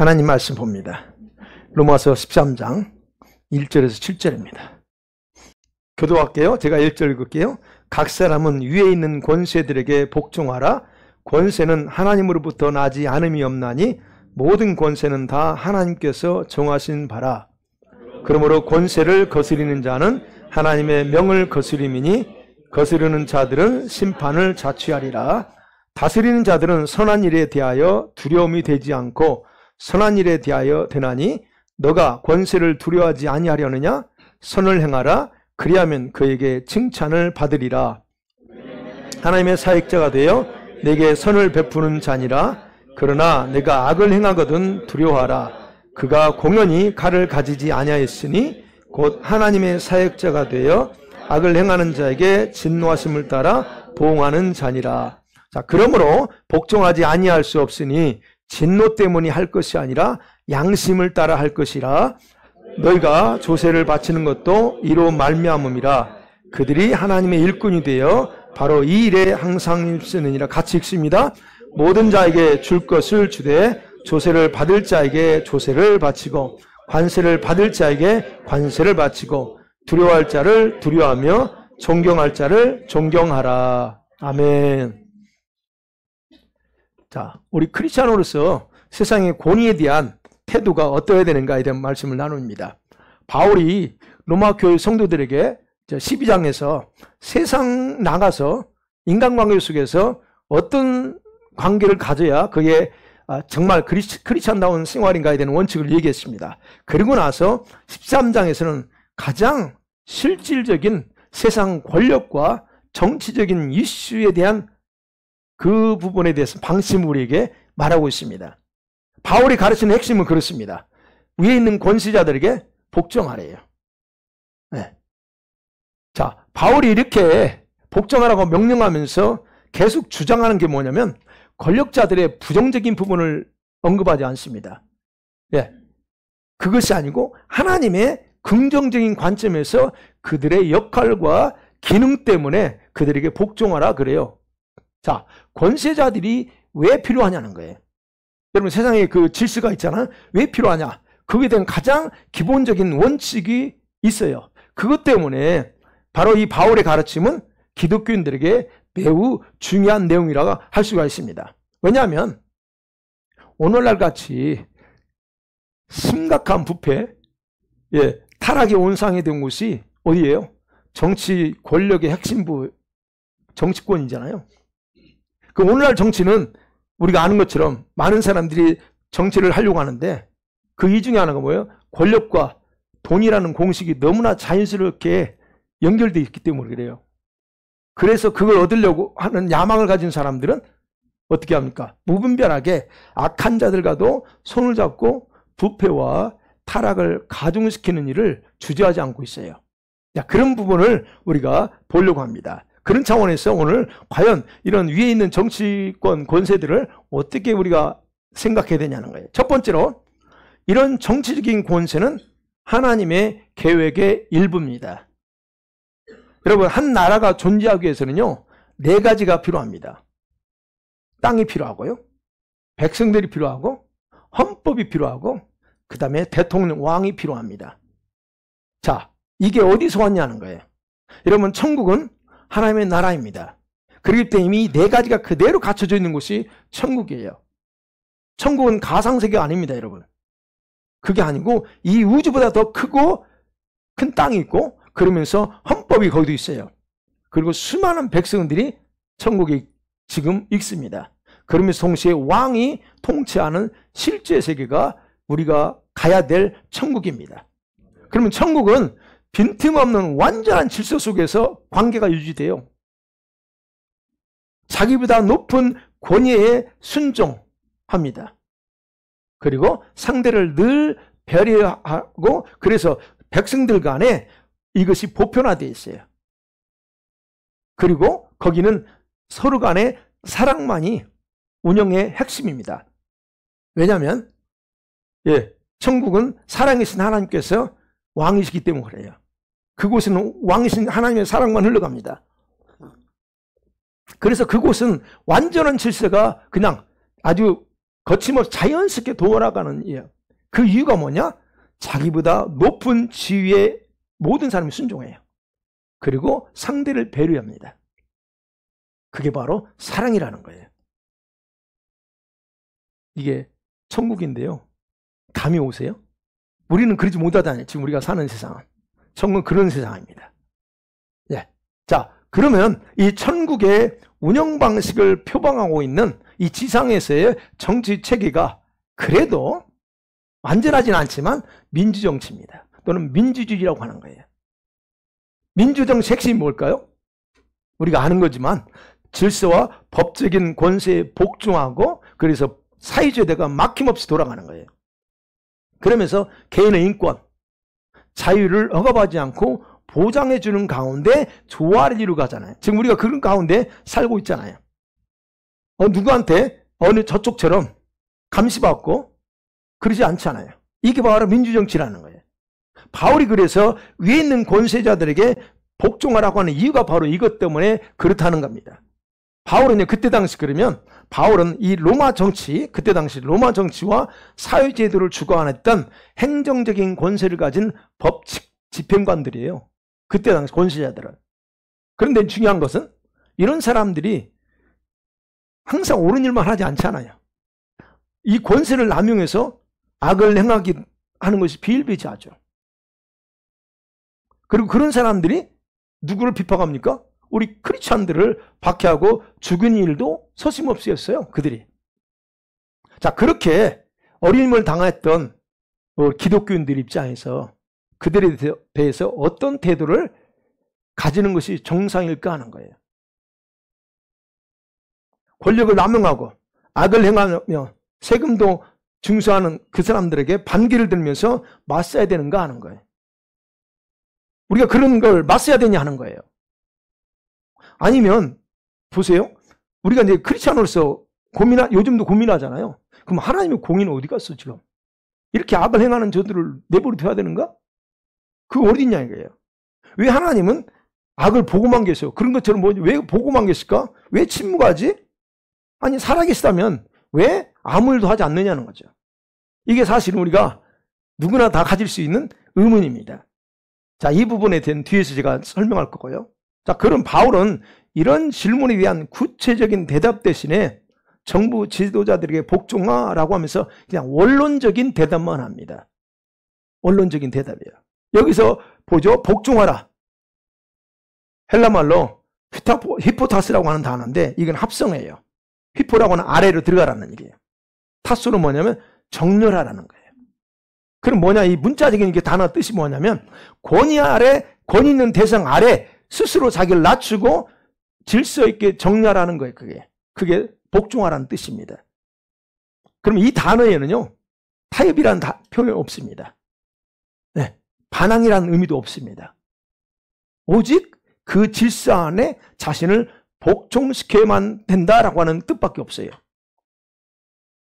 하나님 말씀 봅니다. 로마서 13장 1절에서 7절입니다. 교도할게요. 제가 1절 읽을게요. 각 사람은 위에 있는 권세들에게 복종하라. 권세는 하나님으로부터 나지 않음이 없나니 모든 권세는 다 하나님께서 정하신 바라. 그러므로 권세를 거스리는 자는 하나님의 명을 거스림이니 거스르는 자들은 심판을 자취하리라. 다스리는 자들은 선한 일에 대하여 두려움이 되지 않고 선한 일에 대하여 되나니 너가 권세를 두려워하지 아니하려느냐? 선을 행하라. 그리하면 그에게 칭찬을 받으리라. 하나님의 사역자가 되어 내게 선을 베푸는 자니라. 그러나 내가 악을 행하거든 두려워하라. 그가 공연히 칼을 가지지 아니하였으니 곧 하나님의 사역자가 되어 악을 행하는 자에게 진노하심을 따라 보응하는 자니라. 자, 그러므로 복종하지 아니할 수 없으니 진노 때문이 할 것이 아니라 양심을 따라 할 것이라. 너희가 조세를 바치는 것도 이로 말미암음이라. 그들이 하나님의 일꾼이 되어 바로 이 일에 항상 힘쓰느니라. 같이 읽습니다. 모든 자에게 줄 것을 주되 조세를 받을 자에게 조세를 바치고 관세를 받을 자에게 관세를 바치고 두려워할 자를 두려워하며 존경할 자를 존경하라. 아멘. 자, 우리 크리스찬으로서 세상의 권위에 대한 태도가 어떠해야 되는가에 대한 말씀을 나눕니다. 바울이 로마 교회 성도들에게 12장에서 세상 나가서 인간관계 속에서 어떤 관계를 가져야 그게 정말 크리스찬다운 생활인가에 대한 원칙을 얘기했습니다. 그리고 나서 13장에서는 가장 실질적인 세상 권력과 정치적인 이슈에 대한 그 부분에 대해서 방침을 우리에게 말하고 있습니다. 바울이 가르치는 핵심은 그렇습니다. 위에 있는 권세자들에게 복종하래요. 네. 자, 바울이 이렇게 복종하라고 명령하면서 계속 주장하는 게 뭐냐면 권력자들의 부정적인 부분을 언급하지 않습니다. 예. 그것이 아니고 하나님의 긍정적인 관점에서 그들의 역할과 기능 때문에 그들에게 복종하라 그래요. 자, 권세자들이 왜 필요하냐는 거예요. 여러분, 세상에 그 질서가 있잖아요. 왜 필요하냐? 그거에 대한 가장 기본적인 원칙이 있어요. 그것 때문에 바로 이 바울의 가르침은 기독교인들에게 매우 중요한 내용이라고 할 수가 있습니다. 왜냐하면 오늘날 같이 심각한 부패, 타락의 온상이 된 곳이 어디예요? 정치 권력의 핵심부 정치권이잖아요. 그 오늘날 정치는 우리가 아는 것처럼 많은 사람들이 정치를 하려고 하는데 그 이 중에 하나가 뭐예요? 권력과 돈이라는 공식이 너무나 자연스럽게 연결되어 있기 때문에 그래요. 그래서 그걸 얻으려고 하는 야망을 가진 사람들은 어떻게 합니까? 무분별하게 악한 자들과도 손을 잡고 부패와 타락을 가중시키는 일을 주저하지 않고 있어요. 그런 부분을 우리가 보려고 합니다. 그런 차원에서 오늘 과연 이런 위에 있는 정치권 권세들을 어떻게 우리가 생각해야 되냐는 거예요. 첫 번째로 이런 정치적인 권세는 하나님의 계획의 일부입니다. 여러분, 한 나라가 존재하기 위해서는요 4가지가 필요합니다. 땅이 필요하고요, 백성들이 필요하고, 헌법이 필요하고, 그 다음에 대통령, 왕이 필요합니다. 자, 이게 어디서 왔냐는 거예요. 여러분, 천국은 하나님의 나라입니다. 그렇기 때문에 이미 4가지가 그대로 갖춰져 있는 곳이 천국이에요. 천국은 가상세계가 아닙니다, 여러분. 그게 아니고 이 우주보다 더 크고 큰 땅이 있고, 그러면서 헌법이 거기도 있어요. 그리고 수많은 백성들이 천국에 지금 있습니다. 그러면서 동시에 왕이 통치하는 실제 세계가 우리가 가야 될 천국입니다. 그러면 천국은 빈틈없는 완전한 질서 속에서 관계가 유지돼요. 자기보다 높은 권위에 순종합니다. 그리고 상대를 늘 배려하고, 그래서 백성들 간에 이것이 보편화되어 있어요. 그리고 거기는 서로 간의 사랑만이 운영의 핵심입니다. 왜냐하면 천국은 사랑이신 하나님께서 왕이시기 때문에 그래요. 그곳은 왕이신 하나님의 사랑만 흘러갑니다. 그래서 그곳은 완전한 질서가 그냥 아주 거침없이 자연스럽게 돌아가는 이유. 그 이유가 뭐냐? 자기보다 높은 지위의 모든 사람이 순종해요. 그리고 상대를 배려합니다. 그게 바로 사랑이라는 거예요. 이게 천국인데요. 감이 오세요? 우리는 그러지 못하다니, 지금 우리가 사는 세상은. 천국은 그런 세상입니다. 예. 자, 그러면 이 천국의 운영 방식을 표방하고 있는 이 지상에서의 정치 체계가 그래도 완전하진 않지만 민주정치입니다. 또는 민주주의라고 하는 거예요. 민주정치 핵심이 뭘까요? 우리가 아는 거지만 질서와 법적인 권세에 복종하고 그래서 사회제도가 막힘없이 돌아가는 거예요. 그러면서 개인의 인권, 자유를 억압하지 않고 보장해 주는 가운데 조화를 이루가잖아요. 지금 우리가 그런 가운데 살고 있잖아요. 누구한테 어느 저쪽처럼 감시받고 그러지 않잖아요. 이게 바로 민주정치라는 거예요. 바울이 그래서 위에 있는 권세자들에게 복종하라고 하는 이유가 바로 이것 때문에 그렇다는 겁니다. 바울은요, 그때 당시 그러면 바울은 이 로마 정치, 그때 당시 로마 정치와 사회제도를 주관했던 행정적인 권세를 가진 법 집행관들이에요. 그때 당시 권세자들은. 그런데 중요한 것은 이런 사람들이 항상 옳은 일만 하지 않잖아요. 이 권세를 남용해서 악을 행하기 하는 것이 비일비재하죠. 그리고 그런 사람들이 누구를 비판합니까? 우리 크리스찬들을 박해하고 죽은 일도 서슴없이 했어요. 그들이. 자, 그렇게 어림을 당했던 기독교인들 입장에서 그들에 대해서 어떤 태도를 가지는 것이 정상일까 하는 거예요. 권력을 남용하고 악을 행하며 세금도 증수하는 그 사람들에게 반기를 들면서 맞서야 되는가 하는 거예요. 우리가 그런 걸 맞서야 되냐 하는 거예요. 아니면 보세요. 우리가 이제 크리스찬으로서 요즘도 고민하잖아요. 그럼 하나님의 공의는 어디 갔어 지금? 이렇게 악을 행하는 저들을 내버려 둬야 되는가? 그거 어딨냐 이거예요. 왜 하나님은 악을 보고만 계세요? 그런 것처럼 왜 보고만 계실까? 왜 침묵하지? 아니 살아계시다면 왜 아무 일도 하지 않느냐는 거죠. 이게 사실은 우리가 누구나 다 가질 수 있는 의문입니다. 자, 이 부분에 대한 뒤에서 제가 설명할 거고요. 자, 그럼 바울은 이런 질문에 대한 구체적인 대답 대신에 정부 지도자들에게 복종하라고 하면서 그냥 원론적인 대답만 합니다. 원론적인 대답이에요. 여기서 보죠. 복종하라. 헬라말로 히포타스라고 하는 단어인데 이건 합성어예요. 히포라고 하는 아래로 들어가라는 얘기예요. 타스는 뭐냐면 정렬하라는 거예요. 그럼 뭐냐, 이 문자적인 게 단어 뜻이 뭐냐면 권위 있는 대상 아래 스스로 자기를 낮추고 질서 있게 정렬하는 거예요. 그게 복종하라는 뜻입니다. 그럼 이 단어에는요, 타협이라는 표현 없습니다. 네, 반항이라는 의미도 없습니다. 오직 그 질서 안에 자신을 복종시켜야만 된다라고 하는 뜻밖에 없어요.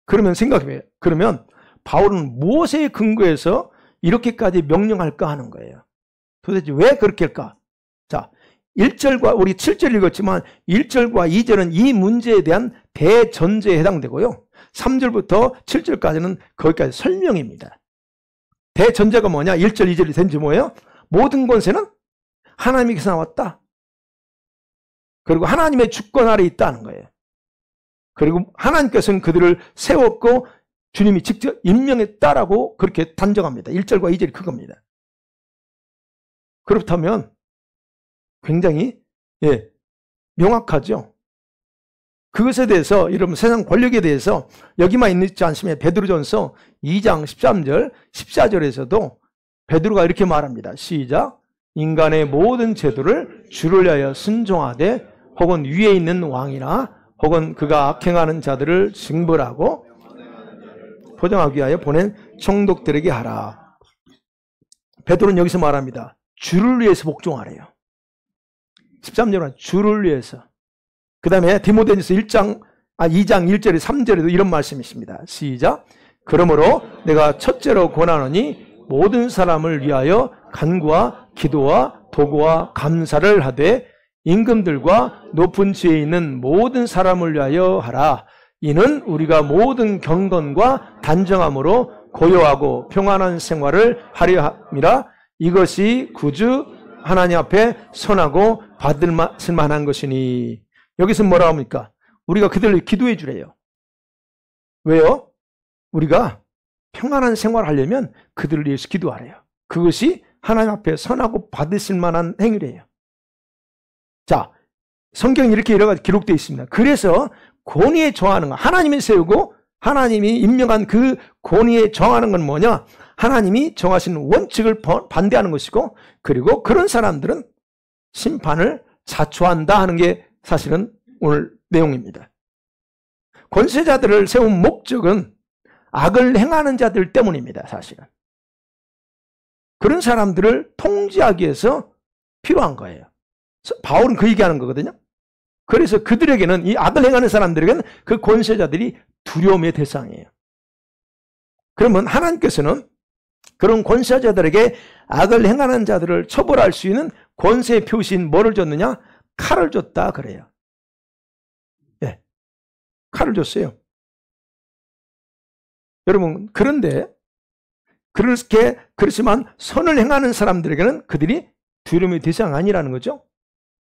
그러면 생각해봐요. 그러면 바울은 무엇에 근거해서 이렇게까지 명령할까 하는 거예요. 도대체 왜 그렇게 할까? 자, 1절과 우리 7절 읽었지만 1절과 2절은 이 문제에 대한 대전제에 해당되고요. 3절부터 7절까지는 거기까지 설명입니다. 대전제가 뭐냐? 1절, 2절이 된지 뭐예요? 모든 권세는 하나님께서 나왔다. 그리고 하나님의 주권 아래 있다는 거예요. 그리고 하나님께서는 그들을 세웠고 주님이 직접 임명했다라고 그렇게 단정합니다. 1절과 2절이 그겁니다. 그렇다면 굉장히 명확하죠. 그것에 대해서 여러분 세상 권력에 대해서 여기만 있지 않으면 베드로전서 2장 13절 14절에서도 베드로가 이렇게 말합니다. 시작. 인간의 모든 제도를 주를 위하여 순종하되 혹은 위에 있는 왕이나 혹은 그가 악행하는 자들을 징벌하고 보장하기 위하여 보낸 총독들에게 하라. 베드로는 여기서 말합니다. 주를 위해서 복종하래요. 13절은 주를 위해서. 그 다음에 디모데전서 2장 1절에 3절에도 이런 말씀이 있습니다. 시작. 그러므로 내가 첫째로 권하노니 모든 사람을 위하여 간구와 기도와 도구와 감사를 하되 임금들과 높은 지혜에 있는 모든 사람을 위하여 하라. 이는 우리가 모든 경건과 단정함으로 고요하고 평안한 생활을 하려 함이라. 이것이 구주 하나님 앞에 선하고 받을 만한 것이니. 여기서 뭐라 합니까? 우리가 그들을 기도해 주래요. 왜요? 우리가 평안한 생활을 하려면 그들을 위해서 기도하래요. 그것이 하나님 앞에 선하고 받으실 만한 행위래요. 자, 성경에 이렇게 여러 가지 기록되어 있습니다. 그래서 권위에 저항하는 거, 하나님이 세우고 하나님이 임명한 그 권위에 저항하는 건 뭐냐? 하나님이 정하신 원칙을 반대하는 것이고, 그리고 그런 사람들은 심판을 자초한다 하는 게 사실은 오늘 내용입니다. 권세자들을 세운 목적은 악을 행하는 자들 때문입니다. 사실은 그런 사람들을 통제하기 위해서 필요한 거예요. 바울은 그 얘기하는 거거든요. 그래서 그들에게는, 이 악을 행하는 사람들에게는 그 권세자들이 두려움의 대상이에요. 그러면 하나님께서는 그런 권세자들에게 악을 행하는 자들을 처벌할 수 있는 권세의 표시인 뭐를 줬느냐? 칼을 줬다 그래요. 네, 칼을 줬어요. 여러분, 그런데 그렇지만 선을 행하는 사람들에게는 그들이 두려움의 대상이 아니라는 거죠.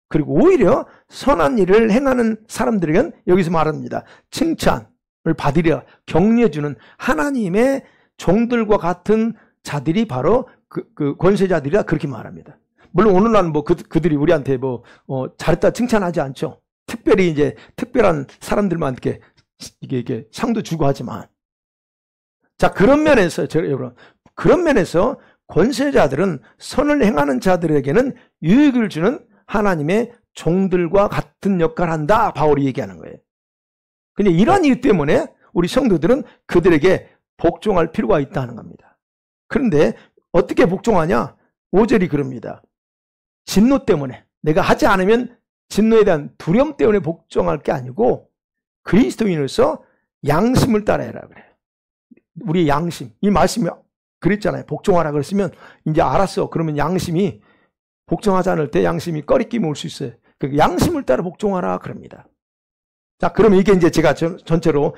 그리고 오히려 선한 일을 행하는 사람들에게는 여기서 말합니다. 칭찬을 받으려 격려해주는 하나님의 종들과 같은 자들이 바로 그 권세자들이라 그렇게 말합니다. 물론 오늘날은 뭐 그들이 우리한테 잘했다 칭찬하지 않죠. 특별히 이제 특별한 사람들만 이게 상도 주고 하지만, 자, 그런 면에서 여러분, 그런 면에서 권세자들은 선을 행하는 자들에게는 유익을 주는 하나님의 종들과 같은 역할을 한다, 바울이 얘기하는 거예요. 근데 이런 이유 때문에 우리 성도들은 그들에게 복종할 필요가 있다는 겁니다. 그런데 어떻게 복종하냐? 5절이 그럽니다. 진노 때문에, 내가 하지 않으면 진노에 대한 두려움 때문에 복종할 게 아니고 그리스도인으로서 양심을 따라해라 그래요. 우리의 양심, 이 말씀이 그랬잖아요. 복종하라 그랬으면 이제 알았어. 그러면 양심이 복종하지 않을 때 양심이 꺼리낌이 올 수 있어요. 그 양심을 따라 복종하라 그럽니다. 자, 그러면 이게 이제 제가 전체로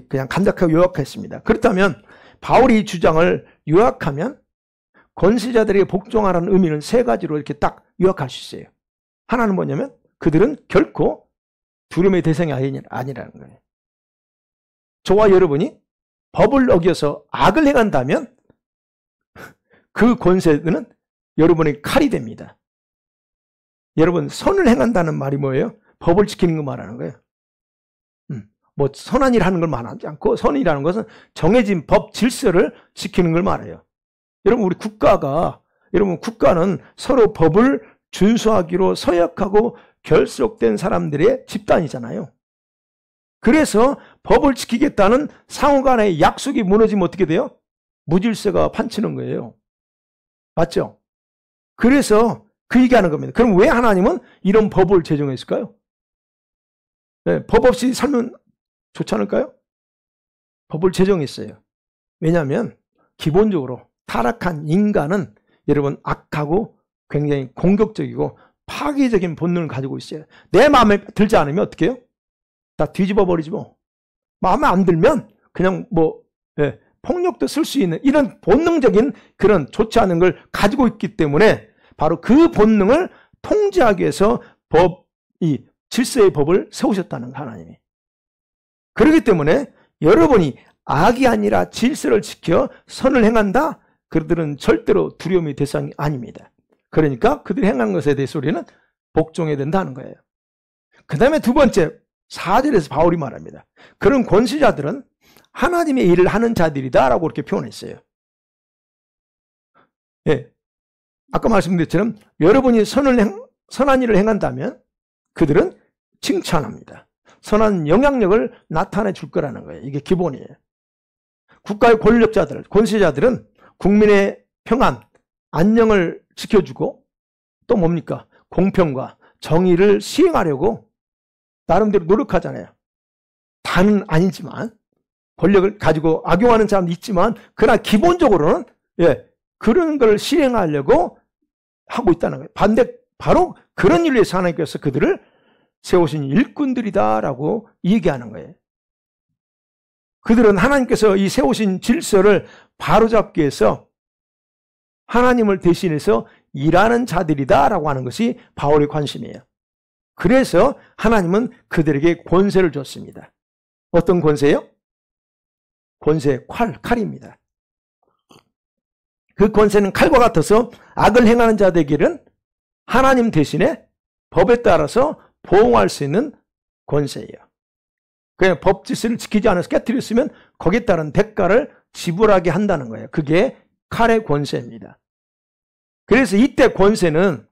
그냥 간략하게 요약했습니다. 그렇다면 바울이 주장을 요약하면 권세자들에게 복종하라는 의미는 세 가지로 이렇게 딱 요약할 수 있어요. 하나는 뭐냐면 그들은 결코 두려움의 대상이 아니라는 거예요. 저와 여러분이 법을 어겨서 악을 행한다면 그 권세는 여러분의 칼이 됩니다. 여러분, 선을 행한다는 말이 뭐예요? 법을 지키는 거 말하는 거예요. 뭐 선한 일 하는 걸 말하지 않고, 선이라는 것은 정해진 법 질서를 지키는 걸 말해요. 여러분, 우리 국가는 서로 법을 준수하기로 서약하고 결속된 사람들의 집단이잖아요. 그래서 법을 지키겠다는 상호 간의 약속이 무너지면 어떻게 돼요? 무질서가 판치는 거예요. 맞죠? 그래서 그 얘기하는 겁니다. 그럼 왜 하나님은 이런 법을 제정했을까요? 네, 법 없이 살면 좋지 않을까요? 법을 제정했어요. 왜냐하면 기본적으로 타락한 인간은 여러분 악하고 굉장히 공격적이고 파괴적인 본능을 가지고 있어요. 내 마음에 들지 않으면 어떻게 해요? 다 뒤집어 버리지 뭐. 마음에 안 들면 그냥 폭력도 쓸 수 있는 이런 본능적인 그런 좋지 않은 걸 가지고 있기 때문에 바로 그 본능을 통제하기 위해서 이 질서의 법을 세우셨다는 하나님이. 그렇기 때문에 여러분이 악이 아니라 질서를 지켜 선을 행한다? 그들은 절대로 두려움의 대상이 아닙니다. 그러니까 그들이 행한 것에 대해서 우리는 복종해야 된다는 거예요. 그 다음에 두 번째, 4절에서 바울이 말합니다. 그런 권세자들은 하나님의 일을 하는 자들이다 라고 이렇게 표현했어요. 예. 아까 말씀드린 것처럼 여러분이 선한 일을 행한다면 그들은 칭찬합니다. 선한 영향력을 나타내 줄 거라는 거예요. 이게 기본이에요. 국가의 권력자들, 권세자들은 국민의 평안, 안녕을 지켜주고 또 뭡니까? 공평과 정의를 시행하려고 나름대로 노력하잖아요. 다는 아니지만 권력을 가지고 악용하는 사람도 있지만 그러나 기본적으로는 그런 걸 실행하려고 하고 있다는 거예요. 바로 그런 일을 위해서 하나님께서 그들을 세우신 일꾼들이다라고 얘기하는 거예요. 그들은 하나님께서 이 세우신 질서를 바로잡기 위해서 하나님을 대신해서 일하는 자들이다라고 하는 것이 바울의 관심이에요. 그래서 하나님은 그들에게 권세를 줬습니다. 어떤 권세요? 권세, 칼입니다. 그 권세는 칼과 같아서 악을 행하는 자들에게는 하나님 대신에 법에 따라서 보응할 수 있는 권세예요. 그냥 법질서를 지키지 않아서 깨뜨렸으면 거기에 따른 대가를 지불하게 한다는 거예요. 그게 칼의 권세입니다. 그래서 이때 권세는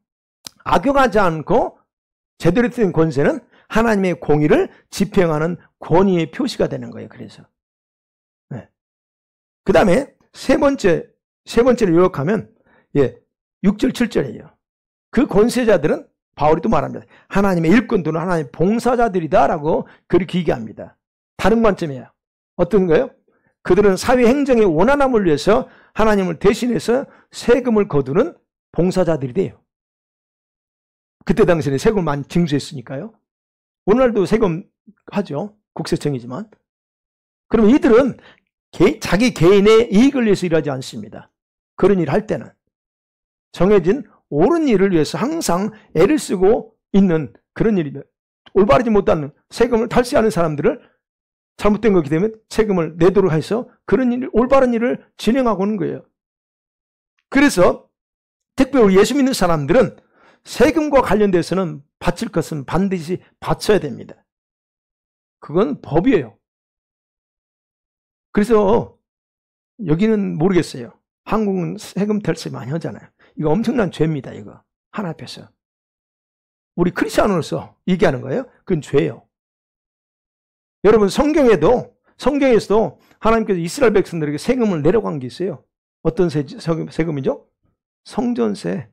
악용하지 않고 제대로 된 권세는 하나님의 공의를 집행하는 권위의 표시가 되는 거예요. 그래서 네. 그 다음에 세 번째를 요약하면 6절 7절이에요. 그 권세자들은 바울이 또 말합니다. 하나님의 일꾼들은 하나님의 봉사자들이다라고 그렇게 얘기합니다. 다른 관점이에요. 어떤 거예요? 그들은 사회 행정의 원활함을 위해서 하나님을 대신해서 세금을 거두는 봉사자들이 돼요. 그때 당시에는 세금을 많이 징수했으니까요. 오늘날도 세금 하죠. 국세청이지만. 그러면 이들은 자기 개인의 이익을 위해서 일하지 않습니다. 그런 일을 할 때는 정해진 옳은 일을 위해서 항상 애를 쓰고 있는 그런 일이며, 올바르지 못한 세금을 탈세하는 사람들을 잘못된 거기 때문에 세금을 내도록 해서 그런 일, 올바른 일을 진행하고 있는 거예요. 그래서 특별히 예수 믿는 사람들은 세금과 관련돼서는 바칠 것은 반드시 바쳐야 됩니다. 그건 법이에요. 그래서 여기는 모르겠어요. 한국은 세금 탈세 많이 하잖아요. 이거 엄청난 죄입니다. 이거 하나님 앞에서. 우리 크리스천으로서 얘기하는 거예요. 그건 죄예요. 여러분 성경에서도 하나님께서 이스라엘 백성들에게 세금을 내라고 한 게 있어요. 어떤 세금이죠? 성전세.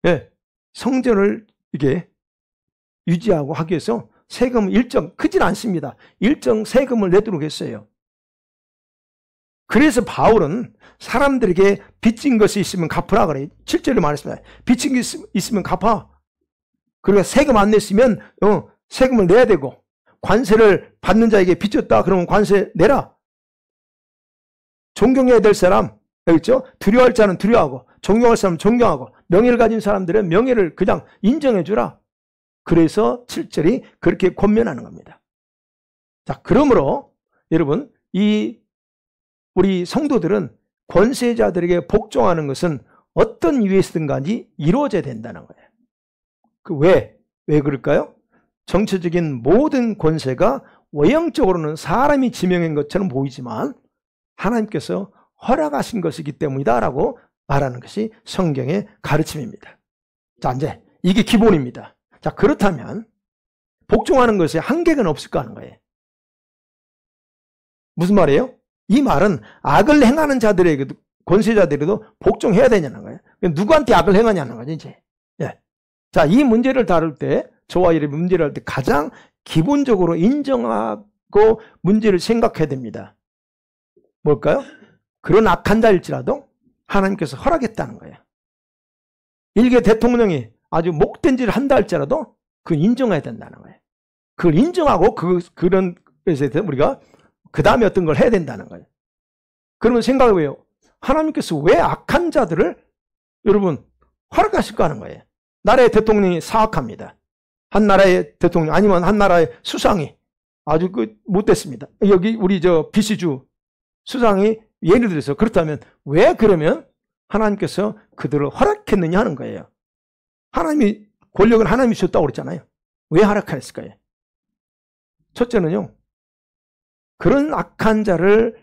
네, 성전을 이게 유지하고 하기 위해서 세금 일정, 크진 않습니다. 일정 세금을 내도록 했어요. 그래서 바울은 사람들에게 빚진 것이 있으면 갚으라 그래요. 7절에 말했습니다. 빚진 게 있으면 갚아. 그러니까 세금 안 냈으면 세금을 내야 되고, 관세를 받는 자에게 빚졌다 그러면 관세 내라. 존경해야 될 사람, 알겠죠? 두려워할 자는 두려워하고, 존경할 사람은 존경하고, 명예를 가진 사람들은 명예를 그냥 인정해 주라. 그래서 7절이 그렇게 권면하는 겁니다. 자, 그러므로 여러분, 우리 성도들은 권세자들에게 복종하는 것은 어떤 이유에서든 간에 이루어져야 된다는 거예요. 왜 그럴까요? 정치적인 모든 권세가 외형적으로는 사람이 지명한 것처럼 보이지만 하나님께서 허락하신 것이기 때문이다라고 말하는 것이 성경의 가르침입니다. 자, 이제 이게 기본입니다. 자, 그렇다면 복종하는 것에 한계가 없을까 하는 거예요. 무슨 말이에요? 이 말은 악을 행하는 자들에게도, 권세자들에도 복종해야 되냐는 거예요. 누구한테 악을 행하냐는 거죠, 이제. 예. 자, 이 문제를 다룰 때, 저와 여러분이 문제를 할 때 가장 기본적으로 인정하고 문제를 생각해야 됩니다. 뭘까요? 그런 악한 자일지라도 하나님께서 허락했다는 거예요. 일개 대통령이 아주 목된 짓을 한다 할지라도 그걸 인정해야 된다는 거예요. 그걸 인정하고 그런 것에 대해서 우리가 그 다음에 어떤 걸 해야 된다는 거예요. 그러면 생각해봐요. 하나님께서 왜 악한 자들을 여러분 허락하실까 하는 거예요. 나라의 대통령이 사악합니다. 한 나라의 대통령 아니면 한 나라의 수상이 아주 못됐습니다. 여기 우리 BC주 수상이 예를 들어서 그렇다면 왜 그러면 하나님께서 그들을 허락했느냐 하는 거예요. 하나님이 권력은 하나님이 주셨다고 그랬잖아요. 왜 허락했을까요? 첫째는요. 그런 악한 자를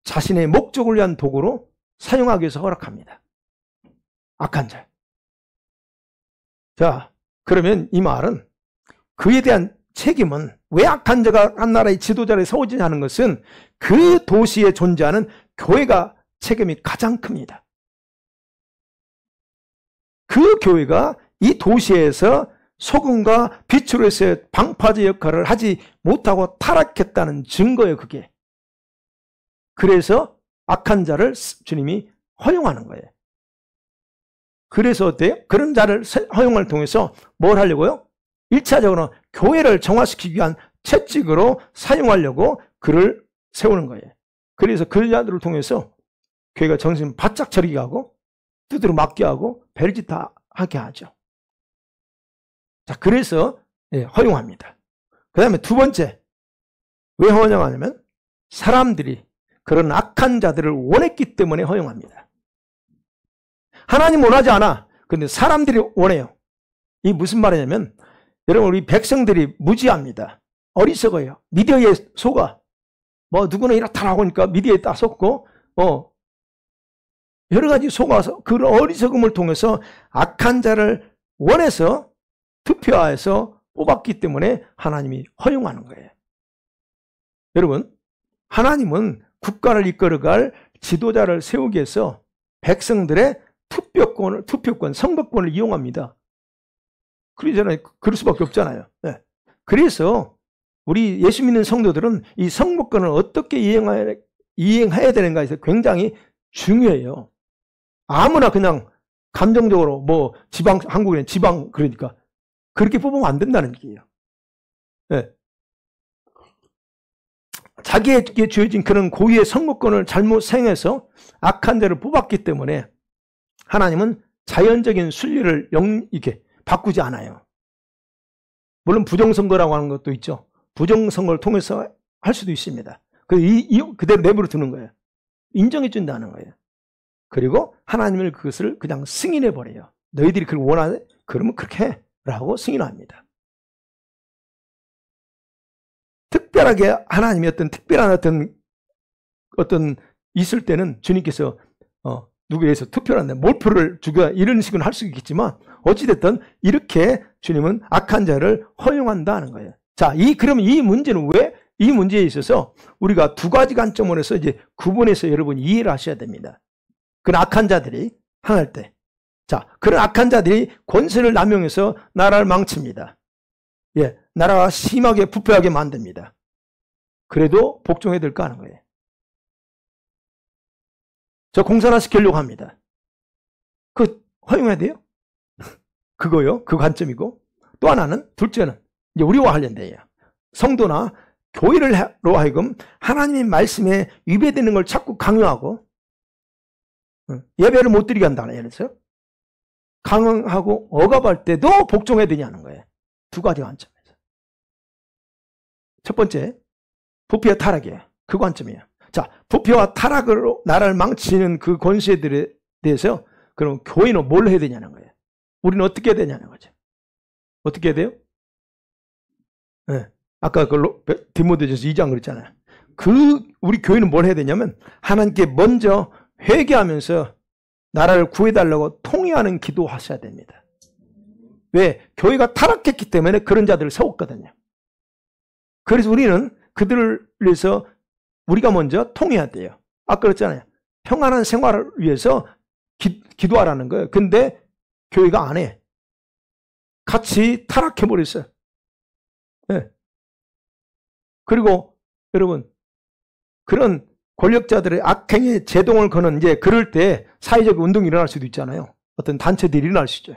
자신의 목적을 위한 도구로 사용하기 위해서 허락합니다. 악한 자. 자, 그러면 이 말은 그에 대한 책임은 왜 악한 자가 한 나라의 지도자를 세우지 하는 것은 그 도시에 존재하는 교회가 책임이 가장 큽니다. 그 교회가 이 도시에서 소금과 빛으로서의 방파제 역할을 하지 못하고 타락했다는 증거예요, 그게. 그래서 악한 자를 주님이 허용하는 거예요. 그래서 어때요? 그런 자를 허용을 통해서 뭘 하려고요? 1차적으로 교회를 정화시키기 위한 채찍으로 사용하려고 그를 세우는 거예요. 그래서 그 자들을 통해서 교회가 정신 바짝 차리게 하고 두드러 맞게 하고 별짓 다 하게 하죠. 자, 그래서 허용합니다. 그 다음에 두 번째, 왜 허용하냐면 사람들이 그런 악한 자들을 원했기 때문에 허용합니다. 하나님 원하지 않아. 근데 사람들이 원해요. 이 무슨 말이냐면 여러분, 우리 백성들이 무지합니다. 어리석어요. 미디어에 속아. 뭐 누구는 이렇다라고 하니까 미디어에 딱 속고 여러 가지 속아서 그 어리석음을 통해서 악한 자를 원해서 투표해서 뽑았기 때문에 하나님이 허용하는 거예요. 여러분, 하나님은 국가를 이끌어갈 지도자를 세우기 위해서 백성들의 투표권, 선거권을 이용합니다. 그러잖아요. 그럴 수밖에 없잖아요. 네. 그래서 우리 예수 믿는 성도들은 이 선거권을 어떻게 이행해야 되는가에 서 굉장히 중요해요. 아무나 그냥 감정적으로 뭐 한국에는 지방 그러니까 그렇게 뽑으면 안 된다는 얘기예요. 네. 자기에게 주어진 그런 고유의 선거권을 잘못 사용해서 악한 자를 뽑았기 때문에 하나님은 자연적인 순리를 이렇게 바꾸지 않아요. 물론 부정선거라고 하는 것도 있죠. 부정선거를 통해서 할 수도 있습니다. 그대로 내버려 두는 거예요. 인정해 준다는 거예요. 그리고 하나님을 그것을 그냥 승인해 버려요. 너희들이 그걸 원하네? 그러면 그렇게 해 라고 승인합니다. 특별하게 하나님이 특별한 어떤 있을 때는 주님께서 누구에서 투표를 한다, 몰표를 주고 이런 식으로 할 수 있겠지만 어찌됐든 이렇게 주님은 악한 자를 허용한다는 거예요. 자, 그러면 이 문제는 왜? 이 문제에 있어서 우리가 두 가지 관점으로 해서 이제 구분해서 여러분이 이해를 하셔야 됩니다. 그런 악한 자들이 행할 때. 자, 그런 악한 자들이 권세를 남용해서 나라를 망칩니다. 예, 나라가 심하게 부패하게 만듭니다. 그래도 복종해야 될까 하는 거예요. 저 공산화 시키려고 합니다. 허용해야 돼요? 그거요. 그 관점이고. 또 하나는, 둘째는, 이제 우리와 관련돼요. 성도나 교회로 하여금 하나님의 말씀에 위배되는 걸 자꾸 강요하고, 예배를 못 드리게 한다는 예를 들어서, 강요하고 억압할 때도 복종해야 되냐는 거예요. 두 가지 관점에서. 첫 번째, 부패와 타락이에요. 그 관점이에요. 자, 부패와 타락으로 나라를 망치는 그 권세들에 대해서 그럼 교회는 뭘 해야 되냐는 거예요. 우리는 어떻게 해야 되냐는 거죠. 어떻게 해야 돼요? 네. 아까 디모데전서 2장 그랬잖아요. 우리 교회는 뭘 해야 되냐면 하나님께 먼저 회개하면서 나라를 구해달라고 통회하는 기도하셔야 됩니다. 왜? 교회가 타락했기 때문에 그런 자들을 세웠거든요. 그래서 우리는 그들을 위해서 우리가 먼저 통해야 돼요. 아까 그랬잖아요. 평안한 생활을 위해서 기도하라는 거예요. 근데 교회가 안 해. 같이 타락해버렸어요. 네. 그리고 여러분, 그런 권력자들의 악행에 제동을 거는 그럴 때 사회적 운동이 일어날 수도 있잖아요. 어떤 단체들이 일어날 수 있죠.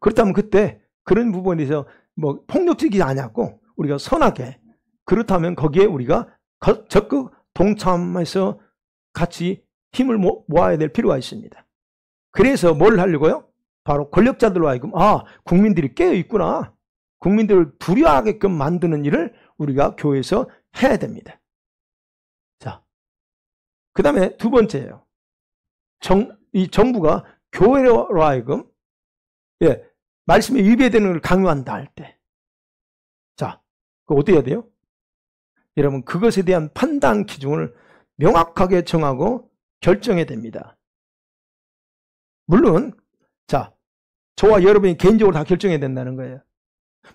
그렇다면 그때 그런 부분에서 뭐 폭력적이지 않냐고 우리가 선하게, 그렇다면 거기에 우리가 적극 동참해서 같이 힘을 모아야 될 필요가 있습니다. 그래서 뭘 하려고요? 바로 권력자들로 하여금 국민들이 깨어 있구나. 국민들을 두려워하게끔 만드는 일을 우리가 교회에서 해야 됩니다. 자, 그 다음에 두 번째예요. 이 정부가 교회로 하여금 말씀에 위배되는 걸 강요한다 할 때, 자, 그거 어떻게 해야 돼요? 여러분, 그것에 대한 판단 기준을 명확하게 정하고 결정해야 됩니다. 물론, 자, 저와 여러분이 개인적으로 다 결정해야 된다는 거예요.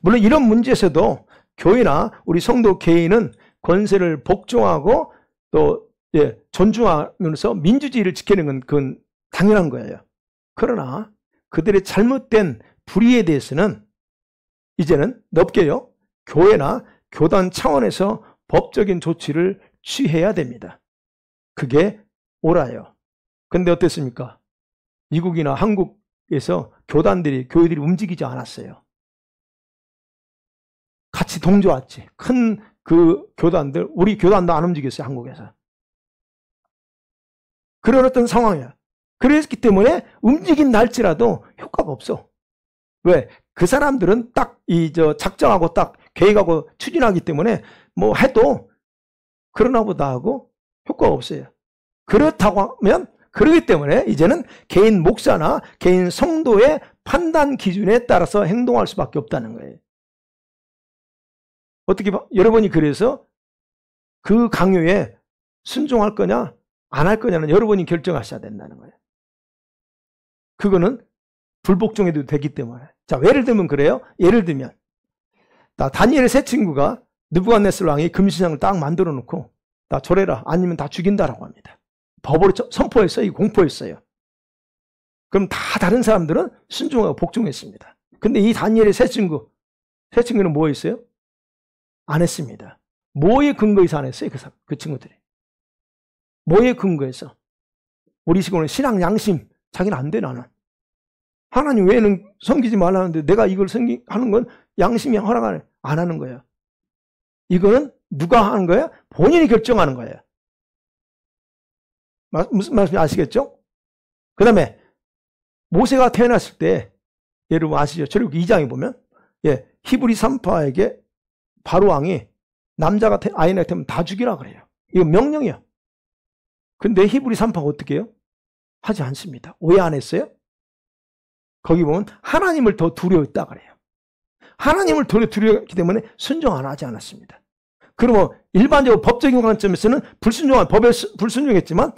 물론 이런 문제에서도 교회나 우리 성도 개인은 권세를 복종하고 또 존중하면서 민주주의를 지키는 건 그건 당연한 거예요. 그러나 그들의 잘못된 불의에 대해서는 이제는 넓게요, 교회나 교단 차원에서 법적인 조치를 취해야 됩니다. 그게 옳아요. 근데 어땠습니까? 미국이나 한국에서 교회들이 움직이지 않았어요. 같이 동조했지. 큰 그 교단들, 우리 교단도 안 움직였어요, 한국에서. 그런 어떤 상황이야. 그랬기 때문에 움직인다 할지라도 효과가 없어. 왜? 그 사람들은 딱 작정하고 딱 계획하고 추진하기 때문에 뭐 해도 그러나 보다 하고 효과가 없어요. 그렇다고 하면, 그러기 때문에 이제는 개인 목사나 개인 성도의 판단 기준에 따라서 행동할 수밖에 없다는 거예요. 어떻게 봐? 여러분이 그래서 그 강요에 순종할 거냐 안 할 거냐는 여러분이 결정하셔야 된다는 거예요. 그거는 불복종해도 되기 때문에. 자, 예를 들면 그래요. 예를 들면 다니엘의 세 친구가 느부갓네살 왕이 금신상을 딱 만들어 놓고 다 절해라, 아니면 다 죽인다라고 합니다. 법으로 선포했어요. 공포했어요. 그럼 다 다른 사람들은 순종하고 복종했습니다. 근데 이 다니엘의 세 친구는 뭐 했어요? 안 했습니다. 뭐에 근거해서 안 했어요? 그 친구들이. 뭐에 근거해서? 우리 식으로는 신앙 양심. 자기는 안 돼, 나는. 하나님 외에는 섬기지 말라는데 내가 이걸 하는 건 양심이 허락 안 하는 거예요. 이거는 누가 하는 거예요? 본인이 결정하는 거예요. 무슨 말씀인지 아시겠죠? 그 다음에 모세가 태어났을 때, 여러분 아시죠? 출애굽기 2장에 보면 히브리 산파에게 바로 왕이 남자가 아이나 태우면 다 죽이라 그래요. 이거 명령이야. 근데 히브리 산파가 어떻게 해요? 하지 않습니다. 왜 안 했어요? 거기 보면 하나님을 더 두려워했다 그래요. 하나님을 더 두려워했기 때문에 순종 안 하지 않았습니다. 그러면 일반적으로 법적인 관점에서는 법에 불순종했지만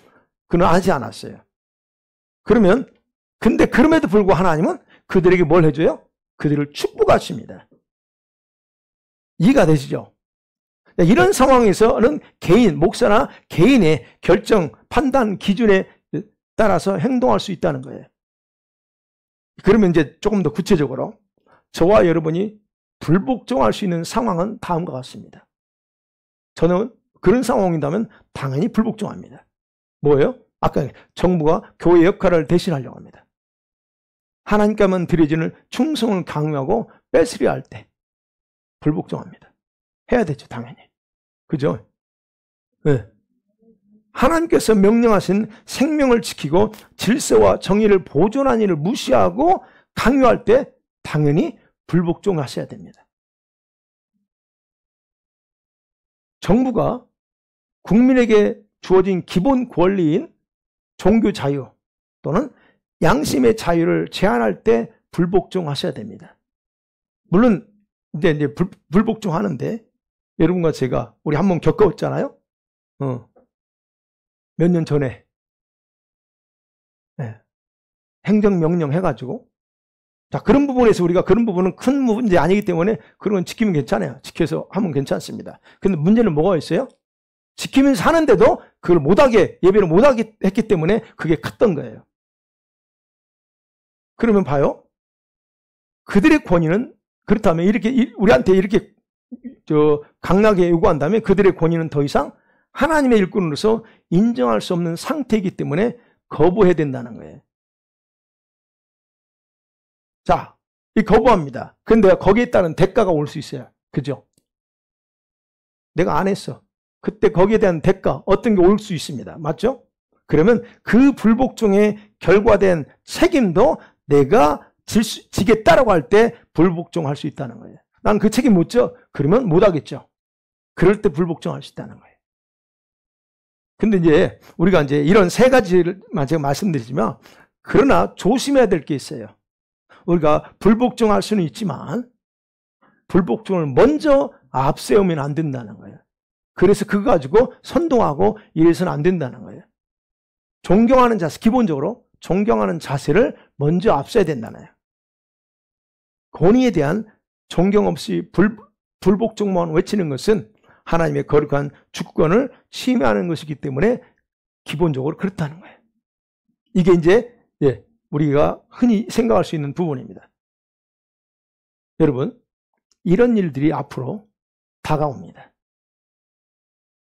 그는 하지 않았어요. 그러면 근데 그럼에도 불구하고 하나님은 그들에게 뭘 해줘요? 그들을 축복하십니다. 이해가 되시죠? 이런 상황에서는 목사나 개인의 결정, 판단 기준에 따라서 행동할 수 있다는 거예요. 그러면 이제 조금 더 구체적으로 저와 여러분이 불복종할 수 있는 상황은 다음과 같습니다. 저는 그런 상황이라면 당연히 불복종합니다. 뭐예요? 아까 정부가 교회 역할을 대신하려고 합니다. 하나님께만 드려지는 충성을 강요하고 뺏으려 할 때 불복종합니다. 해야 되죠, 당연히. 그죠? 네. 하나님께서 명령하신 생명을 지키고 질서와 정의를 보존하는 일을 무시하고 강요할 때 당연히 불복종하셔야 됩니다. 정부가 국민에게 주어진 기본 권리인 종교 자유 또는 양심의 자유를 제한할 때 불복종하셔야 됩니다. 물론 이제 불복종하는데 여러분과 제가 우리 한번 겪어봤잖아요. 몇 년 전에 행정명령 해가지고 자, 그런 부분에서 우리가 그런 부분은 큰 문제 아니기 때문에 그런 건 지키면 괜찮아요. 지켜서 하면 괜찮습니다. 근데 문제는 뭐가 있어요? 지키면서 하는데도 그걸 못하게, 예배를 못하게 했기 때문에 그게 컸던 거예요. 그러면 봐요. 그들의 권위는 그렇다면 이렇게 우리한테 이렇게 강하게 요구한다면 그들의 권위는 더 이상 하나님의 일꾼으로서 인정할 수 없는 상태이기 때문에 거부해야 된다는 거예요. 자, 이 거부합니다. 근데 거기에 따른 대가가 올 수 있어요. 그죠? 내가 안 했어. 그때 거기에 대한 대가, 어떤 게 올 수 있습니다. 맞죠? 그러면 그 불복종에 결과된 책임도 내가 지겠다라고 할 때 불복종할 수 있다는 거예요. 난 그 책임 못 져. 그러면 못 하겠죠. 그럴 때 불복종할 수 있다는 거예요. 근데 이제 우리가 이제 이런 세 가지를만 제가 말씀드리지만, 그러나 조심해야 될 게 있어요. 우리가 불복종할 수는 있지만 불복종을 먼저 앞세우면 안 된다는 거예요. 그래서 그거 가지고 선동하고 이래서는 안 된다는 거예요. 존경하는 자세, 기본적으로 존경하는 자세를 먼저 앞서야 된다는 거예요. 권위에 대한 존경 없이 불복종만 외치는 것은 하나님의 거룩한 주권을 침해하는 것이기 때문에 기본적으로 그렇다는 거예요. 이게 이제 우리가 흔히 생각할 수 있는 부분입니다. 여러분, 이런 일들이 앞으로 다가옵니다.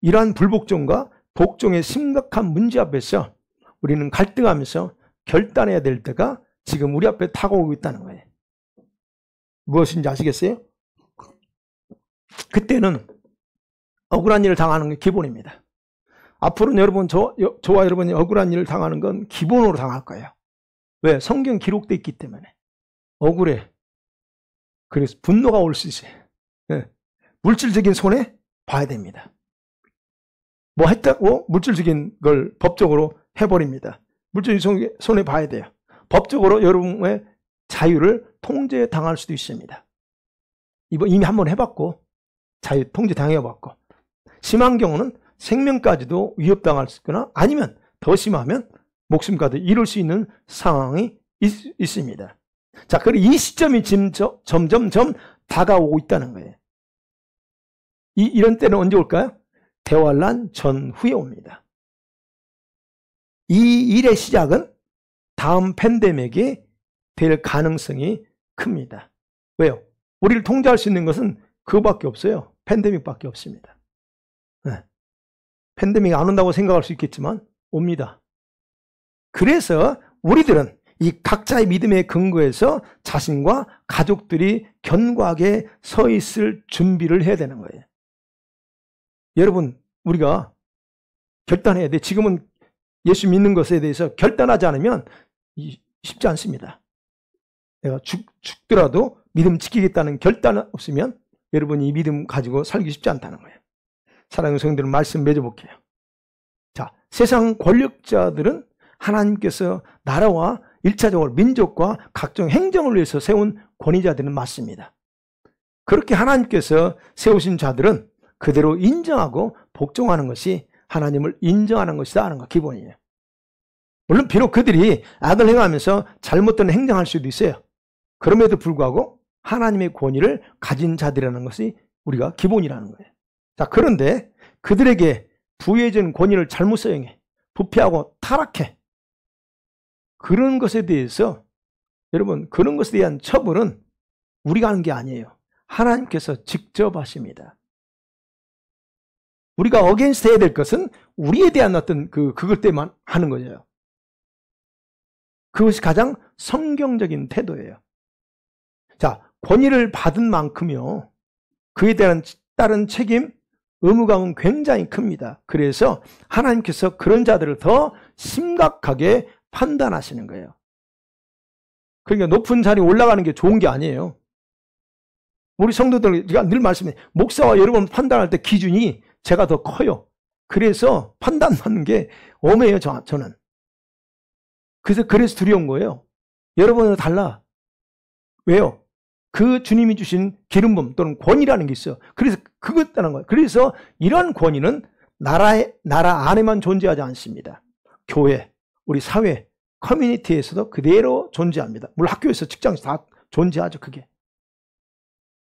이러한 불복종과 복종의 심각한 문제 앞에서 우리는 갈등하면서 결단해야 될 때가 지금 우리 앞에 다가오고 있다는 거예요. 무엇인지 아시겠어요? 그때는 억울한 일을 당하는 게 기본입니다. 앞으로는 여러분, 저와 여러분이 억울한 일을 당하는 건 기본으로 당할 거예요. 왜? 성경 기록되어 있기 때문에. 억울해. 그래서 분노가 올 수 있어요. 네. 물질적인 손해 봐야 됩니다. 뭐 했다고 물질적인 걸 법적으로 해버립니다. 물질적인 손해 봐야 돼요. 법적으로 여러분의 자유를 통제당할 수도 있습니다. 이미 한번 해봤고 자유 통제당해봤고, 심한 경우는 생명까지도 위협당할 수 있거나 아니면 더 심하면 목숨까지 잃을 수 있는 상황이 있습니다. 자, 그리고 이 시점이 지금 점점점 다가오고 있다는 거예요. 이런 때는 언제 올까요? 대환란 전후에 옵니다. 이 일의 시작은 다음 팬데믹이 될 가능성이 큽니다. 왜요? 우리를 통제할 수 있는 것은 그거밖에 없어요. 팬데믹밖에 없습니다. 네. 팬데믹이 안 온다고 생각할 수 있겠지만 옵니다. 그래서 우리들은 이 각자의 믿음의 근거에서 자신과 가족들이 견고하게 서 있을 준비를 해야 되는 거예요. 여러분, 우리가 결단해야 돼. 지금은 예수 믿는 것에 대해서 결단하지 않으면 쉽지 않습니다. 내가 죽더라도 믿음 지키겠다는 결단 없으면 여러분이 이 믿음 가지고 살기 쉽지 않다는 거예요. 사랑하는 성도들, 말씀 맺어볼게요. 자, 세상 권력자들은 하나님께서 나라와 1차적으로 민족과 각종 행정을 위해서 세운 권위자들은 맞습니다. 그렇게 하나님께서 세우신 자들은 그대로 인정하고 복종하는 것이 하나님을 인정하는 것이다 하는 거 기본이에요. 물론 비록 그들이 악을 행하면서 잘못된 행정할 수도 있어요. 그럼에도 불구하고 하나님의 권위를 가진 자들이라는 것이 우리가 기본이라는 거예요. 자, 그런데 그들에게 부여진 권위를 잘못 사용해 부패하고 타락해, 그런 것에 대해서 여러분, 그런 것에 대한 처벌은 우리가 하는 게 아니에요. 하나님께서 직접 하십니다. 우리가 어게인스트 해야 될 것은 우리에 대한 어떤 그것 때만 하는 거예요. 그것이 가장 성경적인 태도예요. 자, 권위를 받은 만큼요, 그에 따른 책임, 의무감은 굉장히 큽니다. 그래서 하나님께서 그런 자들을 더 심각하게 판단하시는 거예요. 그러니까 높은 자리에 올라가는 게 좋은 게 아니에요. 우리 성도들, 제가 늘 말씀해, 목사와 여러분 판단할 때 기준이 제가 더 커요. 그래서 판단받는 게 엄해요, 저는. 그래서 두려운 거예요. 여러분은 달라. 왜요? 그 주님이 주신 기름부음 또는 권위라는 게 있어요. 그래서 그것다는 거예요. 그래서 이런 권위는 나라 안에만 존재하지 않습니다. 교회, 우리 사회, 커뮤니티에서도 그대로 존재합니다. 물론 학교에서, 직장에서 다 존재하죠, 그게.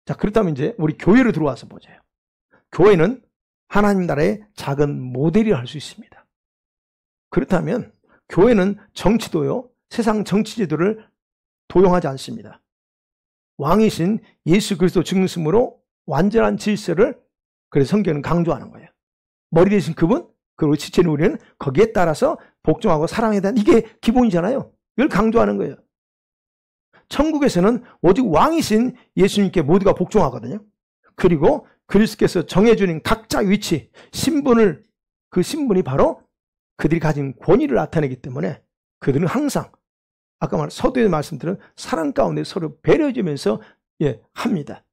자, 그렇다면 이제 우리 교회로 들어와서 보자요. 교회는 하나님 나라의 작은 모델이라 할 수 있습니다. 그렇다면 교회는 정치도요, 세상 정치제도를 도용하지 않습니다. 왕이신 예수 그리스도 중심으로 완전한 질서를, 그래서 성경은 강조하는 거예요. 머리 대신 그분, 그리고 지체는 우리는 거기에 따라서 복종하고 사랑에 대한, 이게 기본이잖아요. 이걸 강조하는 거예요. 천국에서는 오직 왕이신 예수님께 모두가 복종하거든요. 그리고 그리스도께서 정해주는 각자 위치, 신분을, 그 신분이 바로 그들이 가진 권위를 나타내기 때문에 그들은 항상 아까 서두에 말씀드린 사랑 가운데 서로 배려해주면서 합니다.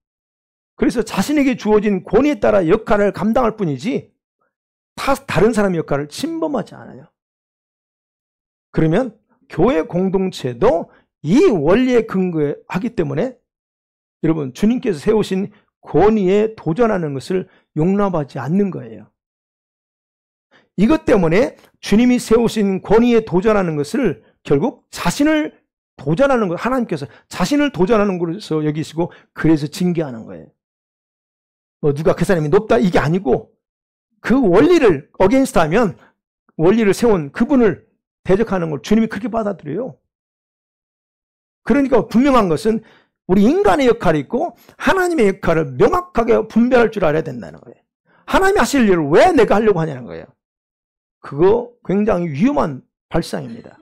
그래서 자신에게 주어진 권위에 따라 역할을 감당할 뿐이지 다른 사람의 역할을 침범하지 않아요. 그러면 교회 공동체도 이 원리에 근거하기 때문에 여러분, 주님께서 세우신 권위에 도전하는 것을 용납하지 않는 거예요. 이것 때문에 주님이 세우신 권위에 도전하는 것을 결국 자신을 도전하는 것, 하나님께서 자신을 도전하는 것으로 여기시고 그래서 징계하는 거예요. 누가 그 사람이 높다 이게 아니고 그 원리를 어게인스트 하면 원리를 세운 그분을 대적하는 걸 주님이 그렇게 받아들여요. 그러니까 분명한 것은 우리 인간의 역할이 있고 하나님의 역할을 명확하게 분별할 줄 알아야 된다는 거예요. 하나님이 하실 일을 왜 내가 하려고 하냐는 거예요. 그거 굉장히 위험한 발상입니다.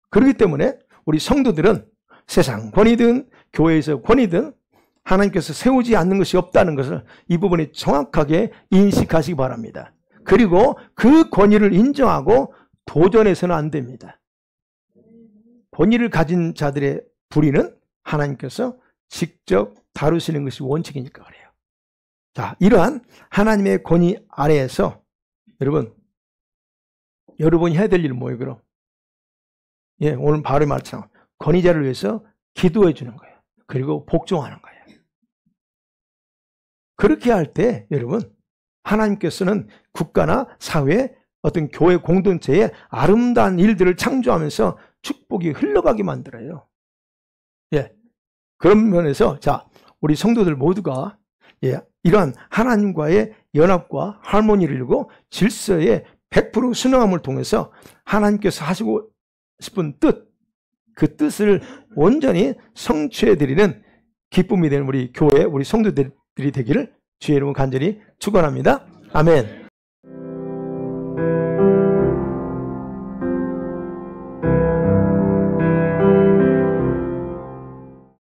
그렇기 때문에 우리 성도들은 세상 권위든 교회에서 권위든 하나님께서 세우지 않는 것이 없다는 것을 이 부분에 정확하게 인식하시기 바랍니다. 그리고 그 권위를 인정하고 도전해서는 안 됩니다. 권위를 가진 자들의 불의는 하나님께서 직접 다루시는 것이 원칙이니까 그래요. 자, 이러한 하나님의 권위 아래에서 여러분이 해야 될 일은 뭐예요, 그럼? 예, 오늘 바로 말처럼 권위자를 위해서 기도해 주는 거예요. 그리고 복종하는 거예요. 그렇게 할 때 여러분, 하나님께서는 국가나 사회, 어떤 교회 공동체에 아름다운 일들을 창조하면서 축복이 흘러가게 만들어요. 예, 그런 면에서 자, 우리 성도들 모두가 이러한 하나님과의 연합과 하모니를 이루고 질서에 100% 순응함을 통해서 하나님께서 하시고 싶은 뜻, 그 뜻을 온전히 성취해드리는 기쁨이 되는 우리 교회, 우리 성도들이 되기를 주의 이름으로 간절히 축원합니다. 아멘.